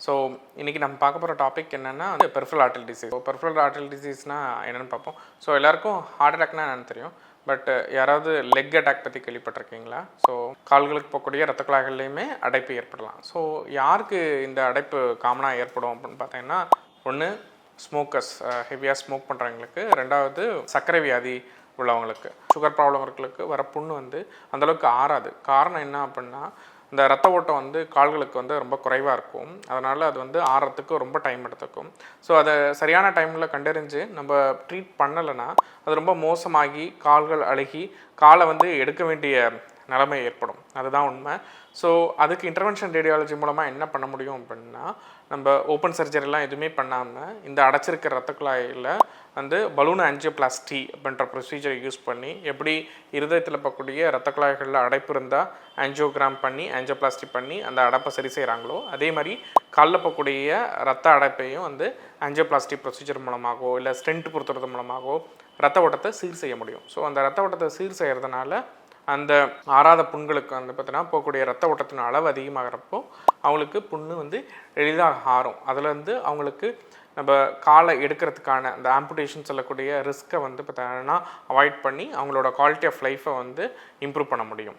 So இன்றைக்கி நம்ம பார்க்க போகிற டாபிக் என்னென்னா பெர்ஃபரல் ஆர்டரி டிசீஸ். ஸோ பெர்ஃபரல் ஆர்டரி டிசீஸ்னால் என்னென்னு பார்ப்போம். ஸோ எல்லாருக்கும் ஹார்ட் அட்டாக்னா என்னென்னு தெரியும். பட் யாராவது லெக் அட்டாக் பற்றி கேள்விப்பட்டிருக்கீங்களா? ஸோ கால்களுக்கு போகக்கூடிய இரத்த குழாய்கள்லையுமே அடைப்பு ஏற்படலாம். ஸோ யாருக்கு இந்த அடைப்பு காமனாக ஏற்படும் அப்படின்னு பார்த்தீங்கன்னா, ஒன்று ஸ்மோக்கர்ஸ், ஹெவியாக ஸ்மோக் பண்ணுறவங்களுக்கு. ரெண்டாவது சர்க்கரை வியாதி உள்ளவங்களுக்கு, சுகர் ப்ராப்ளம் இருக்கிறவங்களுக்கு வர புண்ணு வந்து அந்தளவுக்கு ஆறாது. காரணம் என்ன அப்படின்னா, இந்த ரத்த ஓட்டம் வந்து கால்களுக்கு வந்து ரொம்ப குறைவாக இருக்கும். அதனால் அது வந்து ஆறத்துக்கு ரொம்ப டைம் எடுத்துக்கும். ஸோ அதை சரியான டைமில் கண்டறிஞ்சு நம்ம ட்ரீட் பண்ணலைன்னா அது ரொம்ப மோசமாகி கால்கள் அழுகி காலை வந்து எடுக்க வேண்டிய நிலைமை ஏற்படும். அதுதான் உண்மை. ஸோ அதுக்கு இன்டர்வென்ஷன் ரேடியாலஜி மூலமாக என்ன பண்ண முடியும் அப்படின்னா, நம்ம ஓப்பன் சர்ஜரிலாம் எதுவுமே பண்ணாமல் இந்த அடைச்சிருக்கிற ரத்த குழாயில் வந்து பலூன் ஆஞ்சியோபிளாஸ்டி அப்படின்ற ப்ரொசீஜரை யூஸ் பண்ணி, எப்படி இருதயத்தில் போகக்கூடிய ரத்த குழாய்களில் அடைப்பு இருந்தால் ஆஞ்சியோகிராம் பண்ணி ஆஞ்சியோபிளாஸ்டி பண்ணி அந்த அடைப்பை சரி செய்கிறாங்களோ, அதே மாதிரி காலில் போகக்கூடிய ரத்த அடைப்பையும் வந்து ஆஞ்சியோபிளாஸ்டி ப்ரொசீஜர் மூலமாகவோ இல்லை ஸ்டென்ட் பொறுத்துறது மூலமாகவோ ரத்த ஓட்டத்தை சீர் செய்ய முடியும். ஸோ அந்த ரத்த ஓட்டத்தை சீர் செய்கிறதுனால அந்த ஆறாத புண்களுக்கு வந்து பார்த்தீங்கன்னா போகக்கூடிய ரத்த ஓட்டத்தின் அளவு அதிகமாகிறப்போ அவங்களுக்கு புண்ணு வந்து எளிதாக ஆறும். அதுலேருந்து அவங்களுக்கு நம்ம காலை எடுக்கிறதுக்கான அந்த ஆம்புடேஷன் சொல்லக்கூடிய ரிஸ்க்கை வந்து பார்த்தீங்கன்னா அவாய்ட் பண்ணி அவங்களோட குவாலிட்டி ஆஃப் லைஃப்பை வந்து இம்ப்ரூவ் பண்ண முடியும்.